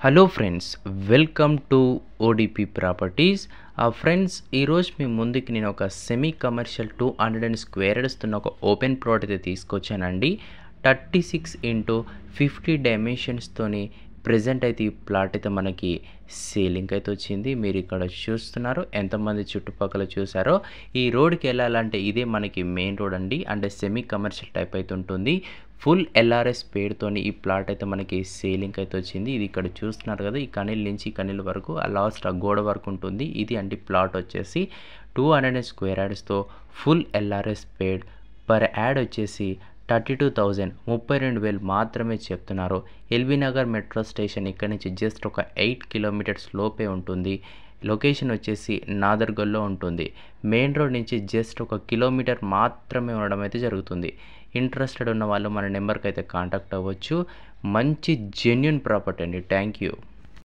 Hello friends, welcome to ODP properties. Friends, ఈరోజు మీ ముందుకి నేను ఒక సెమీ కమర్షియల్ 200 స్క్వేర్ యార్డ్స్తో ఒక ఓపెన్ ప్లాట్ అయితే తీసుకొచ్చానండి. 36x50 డైమెన్షన్స్తోని ప్రజెంట్ అయితే ఈ ప్లాట్ అయితే మనకి సేలింగ్ అయితే వచ్చింది. మీరు ఇక్కడ చూస్తున్నారు, ఎంతమంది చుట్టుపక్కల చూసారో. ఈ రోడ్కి వెళ్ళాలంటే ఇదే మనకి మెయిన్ రోడ్ అండి, అంటే సెమీ కమర్షియల్ టైప్ అయితే ఉంటుంది. ఫుల్ ఎల్ఆర్ఎస్ పేరుతోని ఈ ప్లాట్ అయితే మనకి సేలింగ్ అయితే వచ్చింది. ఇది ఇక్కడ చూస్తున్నారు కదా, ఈ కనీల్ నుంచి ఈ కనీల్ వరకు ఆ లాస్ట్ ఆ గోడ వరకు ఉంటుంది. ఇది అంటే ప్లాట్ వచ్చేసి 200 స్క్వేర్ యార్డ్స్తో full LRS paid. Per yard వచ్చేసి 32,000 32,000 మాత్రమే చెప్తున్నారు. ఎల్బీ నగర్ మెట్రో స్టేషన్ ఇక్కడ నుంచి జస్ట్ ఒక 8 కిలోమీటర్స్ లోపే ఉంటుంది. లొకేషన్ వచ్చేసి నాదర్గల్లో ఉంటుంది. మెయిన్ రోడ్ నుంచి జస్ట్ ఒక కిలోమీటర్ మాత్రమే ఉండడం అయితే జరుగుతుంది. ఇంట్రెస్టెడ్ ఉన్న వాళ్ళు మన నెంబర్కి అయితే కాంటాక్ట్ అవ్వచ్చు. మంచి జెన్యూన్ ప్రాపర్టీ అండి. Thank you.